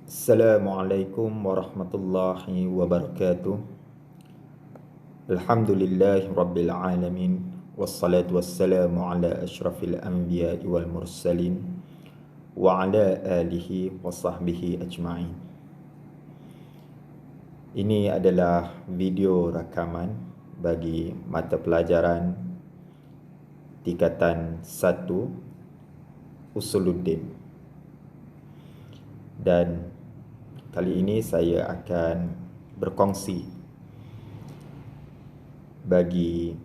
Assalamualaikum warahmatullahi wabarakatuh. Alhamdulillahi rabbil alamin. Wassalatu wassalamu ala ashrafil anbiya'i wal mursalin wa ala alihi wa sahbihi ajma'in. Ini adalah video rakaman bagi mata pelajaran tingkatan 1 Usuluddin. Dan kali ini saya akan berkongsi bagi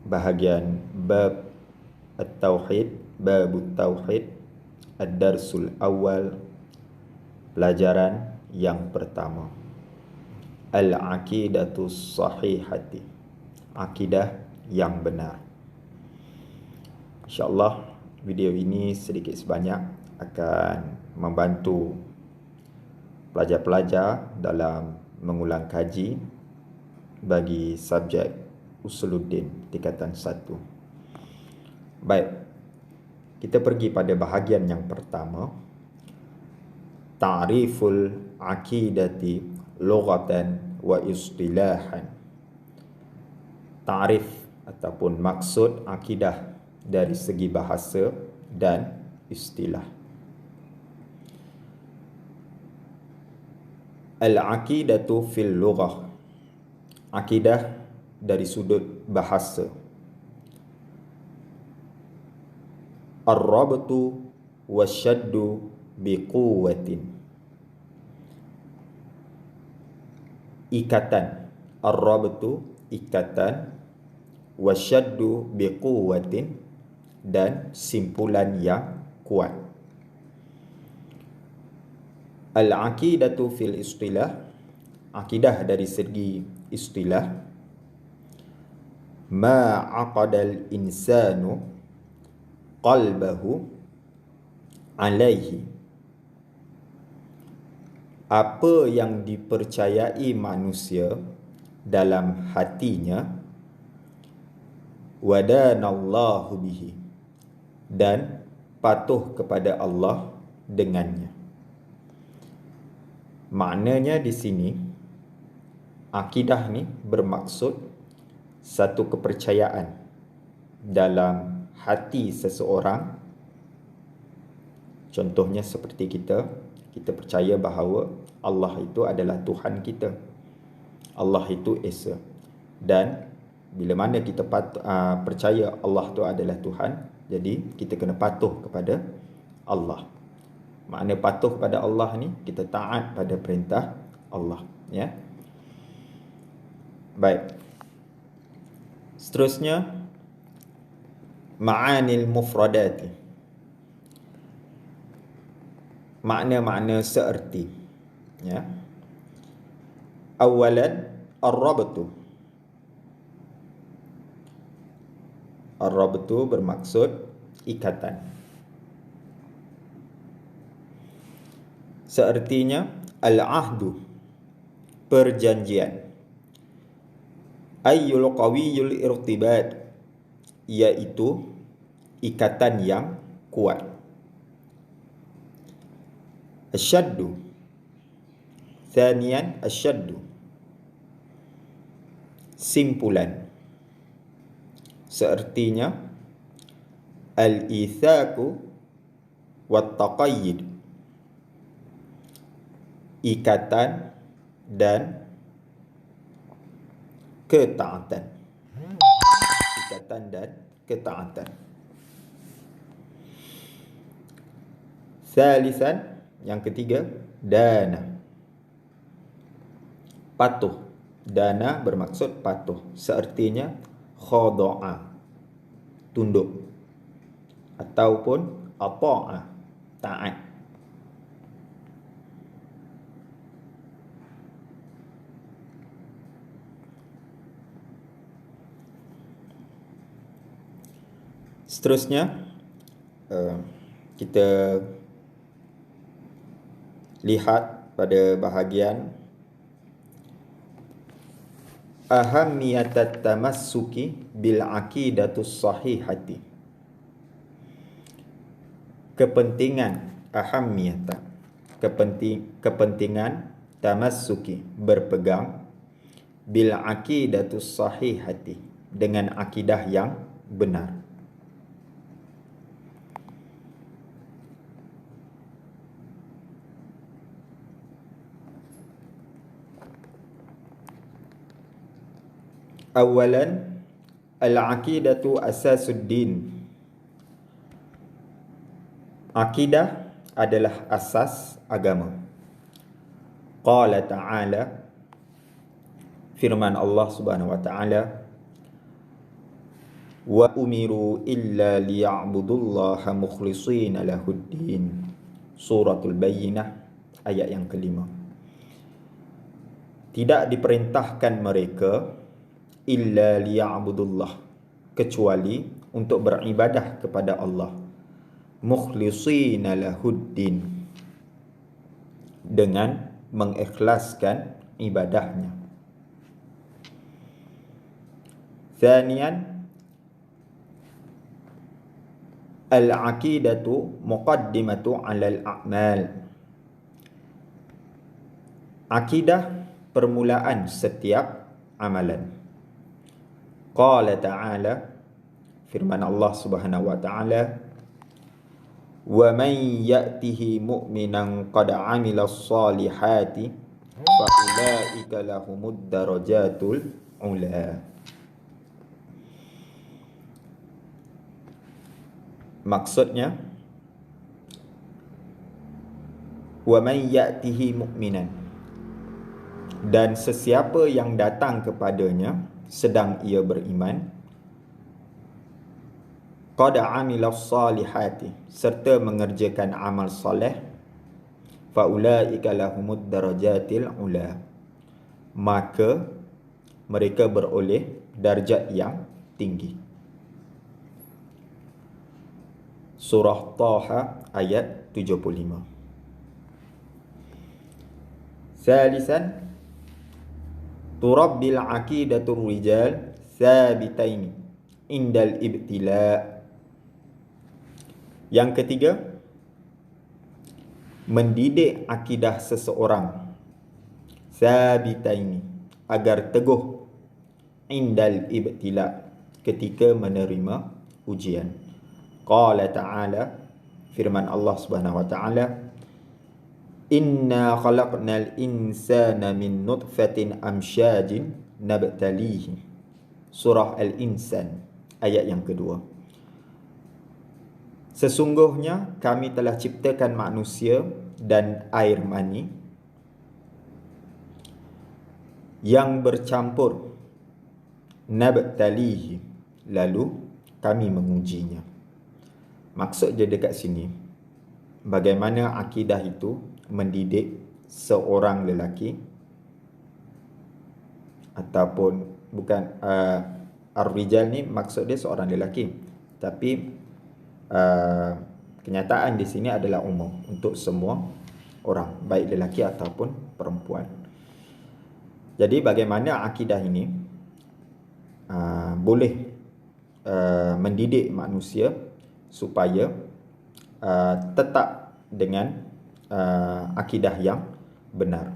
bahagian bab at-tauhid, babut tauhid, ad-darsul awal, pelajaran yang pertama, al-aqidatus sahihati, akidah yang benar. InsyaAllah video ini sedikit sebanyak akan membantu pelajar-pelajar dalam mengulang kaji bagi subjek Usuluddin tingkatan 1. Baik, kita pergi pada bahagian yang pertama, ta'riful aqidati lughatan wa istilahan. Ta'rif ataupun maksud akidah dari segi bahasa dan istilah. Al-aqidatu fil lughah, akidah dari sudut bahasa. Ar-rabtu wasyaddu biquwwatin, ikatan. Ar-rabtu ikatan, wasyaddu biquwwatin dan simpulan yang kuat. Al-aqidatu fil istilah, akidah dari segi istilah, ma aqadal insanu qalbahu alaihi, apa yang dipercayai manusia dalam hatinya, wadanallahu bihi, dan patuh kepada Allah dengannya. Maknanya di sini, akidah ni bermaksud satu kepercayaan dalam hati seseorang. Contohnya seperti kita percaya bahawa Allah itu adalah Tuhan kita. Allah itu Esa. Dan bila mana kita percaya Allah itu adalah Tuhan, jadi kita kena patuh kepada Allah. Makna patuh kepada Allah ni, kita taat pada perintah Allah, ya. Baik. Seterusnya, ma'anil mufradati, makna-makna seerti, ya. Awalan, ar-rabtu. Ar-rabtu bermaksud ikatan. Seertinya al-ahdu, perjanjian. Ayyul qawiyul irtibat, iaitu ikatan yang kuat. Asyaddu, thaniyan asyaddu, simpulan. Seertinya al-ithaku wat taqayyid, ikatan dan ketaatan. Ikatan dan ketaatan. Salisan, yang ketiga, dana, patuh. Dana bermaksud patuh. Seertinya khada'a, tunduk, ataupun ata'a, taat. Seterusnya, kita lihat pada bahagian ahammiyatat tamassuki bil aqidatus sahihati, kepentingan ahammiyatan, kepentingan tamassuki, berpegang, bil aqidatus sahihati, dengan akidah yang benar. Awalan, al-aqidatu asasuddin. Akidah adalah asas agama. Qala ta'ala, firman Allah Subhanahu wa ta'ala, wa umiru illa liya'budullaha mukhlishina lahuddin. Suratul Bayyinah ayat yang kelima. Tidak diperintahkan mereka illa liya'budullah, kecuali untuk beribadah kepada Allah, mukhlishina lahuddin, dengan mengikhlaskan ibadahnya. Thaniyan, al-aqidatu muqaddimatu 'alal a'mal. Akidah permulaan setiap amalan. Qala ta'ala, firman Allah Subhanahu wa ta'ala, wa man ya'tihi mu'minan qad 'amilas salihati fa ulaika lahumud darajatul ula. Maksudnya, wa man ya'tihi mu'minan, dan sesiapa yang datang kepadanya sedang ia beriman, qad 'amilas salihati, serta mengerjakan amal soleh, fa ulaika lahumud darajatil ula, maka mereka beroleh darjat yang tinggi. Surah Taha ayat 75. Salisan, turabbil aqidatur rijal sabitaini indal ibtila. Yang ketiga, mendidik akidah seseorang sabitaini, agar teguh, indal ibtila, ketika menerima ujian. Qala ta'ala, firman Allah Subhanahu wa ta'ala, inna khalaqnal insana min nutfatin amsyajin nabtalihi. Surah Al-Insan ayat yang kedua. Sesungguhnya kami telah ciptakan manusia dan air mani yang bercampur, nabtalihi, lalu kami mengujinya. Maksud dia dekat sini, bagaimana akidah itu mendidik seorang lelaki, ataupun bukan ar-rijal ni maksud dia seorang lelaki, tapi kenyataan di sini adalah umum untuk semua orang, baik lelaki ataupun perempuan. Jadi bagaimana akidah ini boleh mendidik manusia supaya tetap dengan akidah yang benar.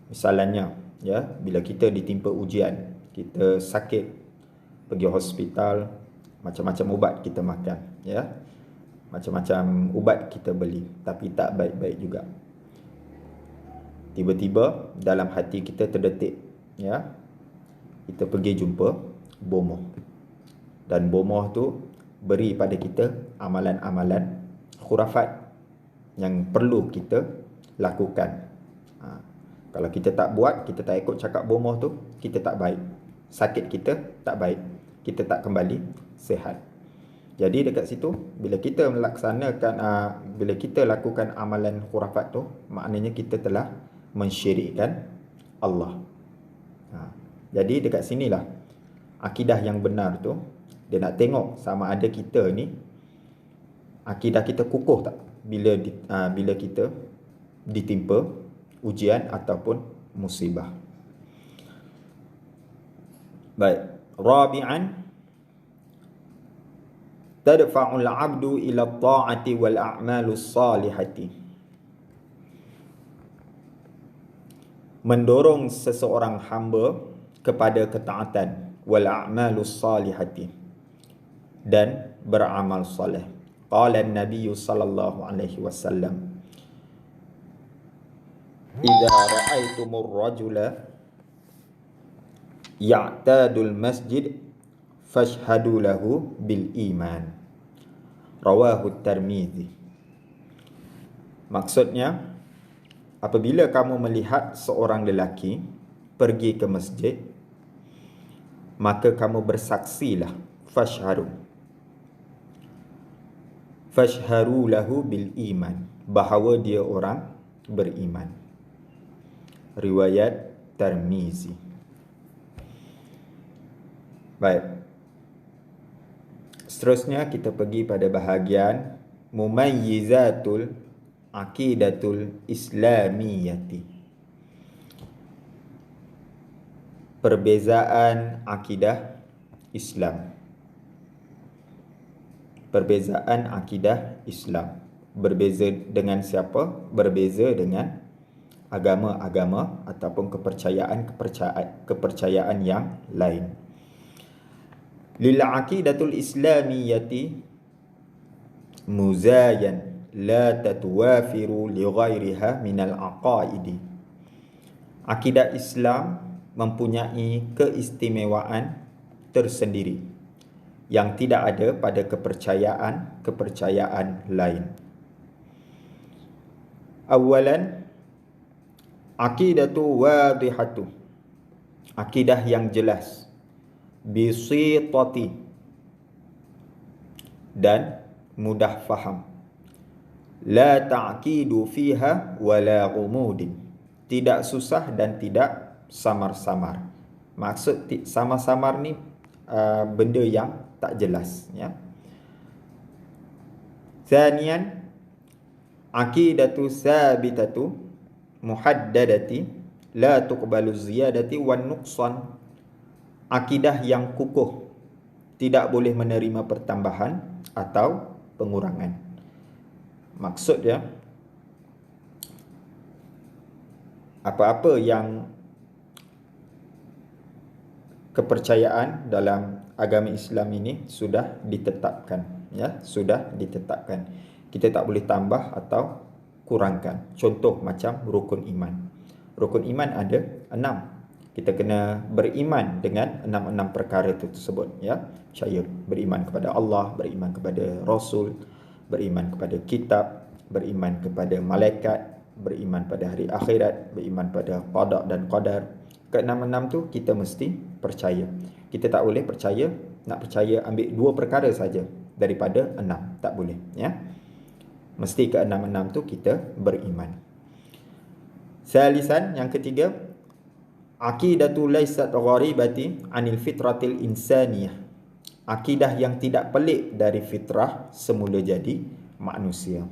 Misalnya, ya, bila kita ditimpa ujian, kita sakit, pergi hospital, macam-macam ubat kita makan, ya, macam-macam ubat kita beli, tapi tak baik-baik juga. Tiba-tiba dalam hati kita terdetik, ya, kita pergi jumpa bomoh, dan bomoh tu beri pada kita amalan-amalan khurafat yang perlu kita lakukan. Kalau kita tak buat, kita tak ikut cakap bomoh tu, kita tak baik, sakit kita tak baik, kita tak kembali sihat. Jadi dekat situ, bila kita melaksanakan, bila kita lakukan amalan khurafat tu, maknanya kita telah mensyirikkan Allah. Jadi dekat sinilah akidah yang benar tu, dia nak tengok sama ada kita ni akidah kita kukuh tak bila kita ditimpa ujian ataupun musibah. Baik, rabi'an, tadfa'ul 'abdu ila ta'ati wal a'malus salihati. mendorong seseorang hamba kepada ketaatan, wal a'malus salihati, dan beramal soleh. Qala an-nabiy sallallahu alaihi wasallam, idza ra'aitumur rajula ya'tadul masjid fashhadu lahu bil iman. Rawahu Tirmizi. Maksudnya, apabila kamu melihat seorang lelaki pergi ke masjid, maka kamu bersaksilah, fashharu lahu bil iman, bahawa dia orang beriman. Riwayat Tirmizi. Baik. Seterusnya kita pergi pada bahagian mumayyizatul aqidatul islamiyati. Perbezaan akidah Islam. Perbezaan akidah Islam. Berbeza dengan siapa? Berbeza dengan agama-agama ataupun kepercayaan yang lain. Lil aqidatul islamiyati muzayan la tatwafiru li ghairiha minal aqaidi. Akidah Islam mempunyai keistimewaan tersendiri yang tidak ada pada kepercayaan lain. Awalan, aqidatu wadihatu, akidah yang jelas, bisitati, dan mudah faham, la ta'kidu fiha wala ghumudin, tidak susah dan tidak samar-samar. Maksud samar-samar ni benda yang tak jelas, ya. Thaniyan, aqidatu sabitatu muhaddadati la tuqbalu ziyadati wan nuqsan, akidah yang kukuh, tidak boleh menerima pertambahan atau pengurangan. Maksudnya, apa-apa yang kepercayaan dalam agama Islam ini sudah ditetapkan, ya, sudah ditetapkan. Kita tak boleh tambah atau kurangkan. Contoh macam rukun iman. Rukun iman ada 6. Kita kena beriman dengan 6 perkara itu tersebut, ya. Percaya, beriman kepada Allah, beriman kepada Rasul, beriman kepada kitab, beriman kepada malaikat, beriman pada hari akhirat, beriman pada qada dan qadar. Ke-6 tu kita mesti percaya. Kita tak boleh percaya, nak percaya ambil 2 perkara saja daripada 6, tak boleh, ya. Mesti ke-6 tu kita beriman. Salisan, yang ketiga, aqidatu laysat gharibati anil fitratil insaniyah, akidah yang tidak pelik dari fitrah semula jadi manusia.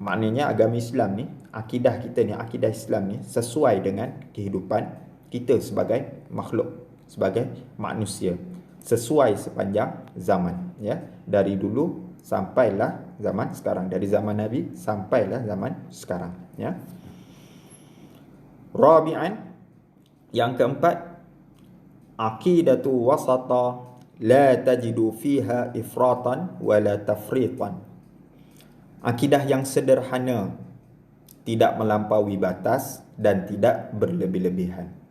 Maknanya agama Islam ni, akidah kita ni, akidah Islam ni sesuai dengan kehidupan kita sebagai makhluk, sebagai manusia, sesuai sepanjang zaman, ya, dari dulu sampailah zaman sekarang, dari zaman Nabi sampailah zaman sekarang, ya. Rabi'an, yang keempat, aqidatu wasata la tajidu fiha ifratan wala tafritan, akidah yang sederhana, tidak melampaui batas dan tidak berlebih-lebihan.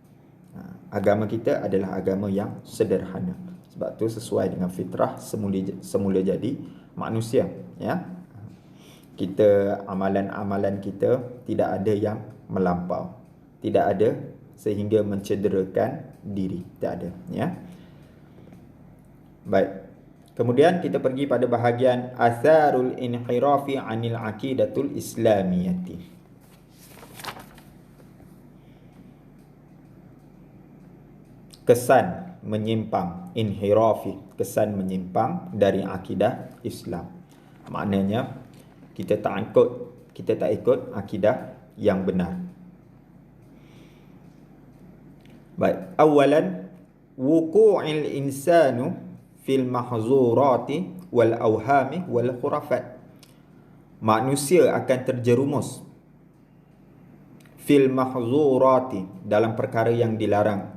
Agama kita adalah agama yang sederhana. Sebab tu sesuai dengan fitrah semula jadi manusia, ya. Kita, amalan-amalan kita tidak ada yang melampau, tidak ada sehingga mencederakan diri, tak ada, ya. Baik. Kemudian kita pergi pada bahagian atharul inhirafi anil aqidatul islamiyati. Kesan menyimpang, inhirafi, kesan menyimpang dari akidah Islam. Maknanya kita tak ikut akidah yang benar. Baik, awalan wuqu'il insanu fil mahzurati wal awhami wal khurafat. Manusia akan terjerumus fil mahzurati, dalam perkara yang dilarang,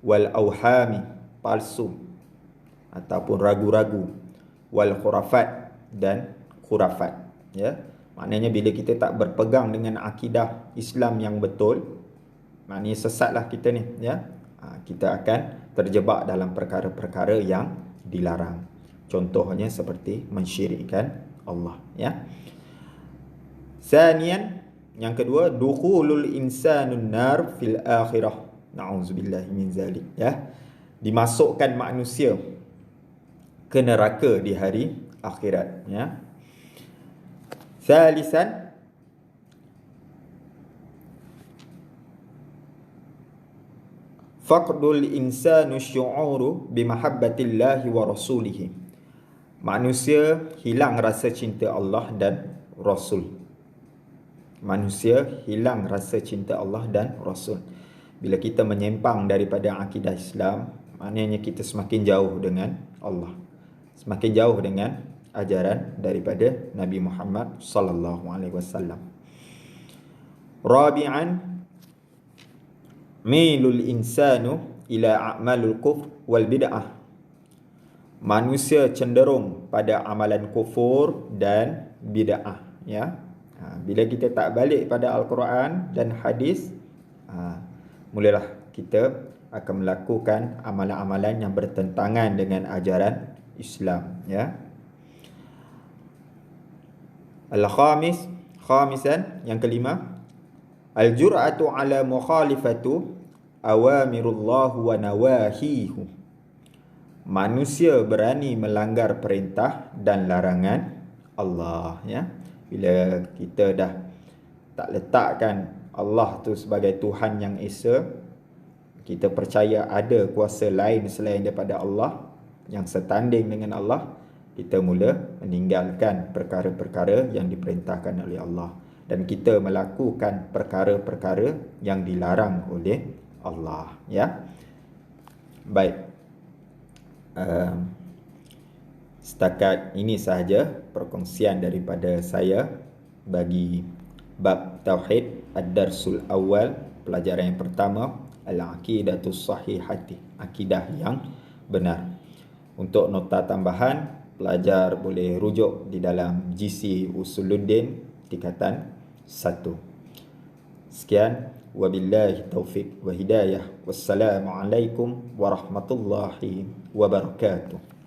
wal auhami, palsu ataupun ragu-ragu, wal khurafat, dan khurafat. Ya, maknanya bila kita tak berpegang dengan akidah Islam yang betul, maknanya sesatlah kita ni, ya. Kita akan terjebak dalam perkara-perkara yang dilarang. Contohnya seperti mensyirikkan Allah, ya. Sanian, yang kedua, dukhulul insanun nar fil akhirah. Na'udzubillahi min zalik, ya. Dimasukkan manusia ke neraka di hari akhirat, ya. Salisan, faqdul insanu syu'uru bimahabbatillahi wa rasulihi. Manusia hilang rasa cinta Allah dan Rasul. Manusia hilang rasa cinta Allah dan Rasul. Bila kita menyimpang daripada akidah Islam, maknanya kita semakin jauh dengan Allah, semakin jauh dengan ajaran daripada Nabi Muhammad sallallahu alaihi wasallam. Rabi'an, milul insanu ila a'malul kufr wal bid'ah. Manusia cenderung pada amalan kufur dan bid'ah, ya. Bila kita tak balik pada Al-Quran dan hadis, mulalah kita akan melakukan amalan-amalan yang bertentangan dengan ajaran Islam, ya. Khamisan, yang kelima, al-jur'atu ala mukhalifatu awamirullah wa nawahihu. Manusia berani melanggar perintah dan larangan Allah, ya. Bila kita dah tak letakkan Allah tu sebagai Tuhan yang esa, kita percaya ada kuasa lain selain daripada Allah yang setanding dengan Allah, kita mula meninggalkan perkara-perkara yang diperintahkan oleh Allah, dan kita melakukan perkara-perkara yang dilarang oleh Allah, ya. Baik, setakat ini sahaja perkongsian daripada saya bagi bab Tauhid Ad-Darsul Awal, pelajaran yang pertama, Al-Aqidatus Sahihati, akidah yang benar. Untuk nota tambahan, pelajar boleh rujuk di dalam GC Usuluddin tingkatan 1. Sekian, wabillahi taufiq wa hidayah. Wassalamualaikum warahmatullahi wabarakatuh.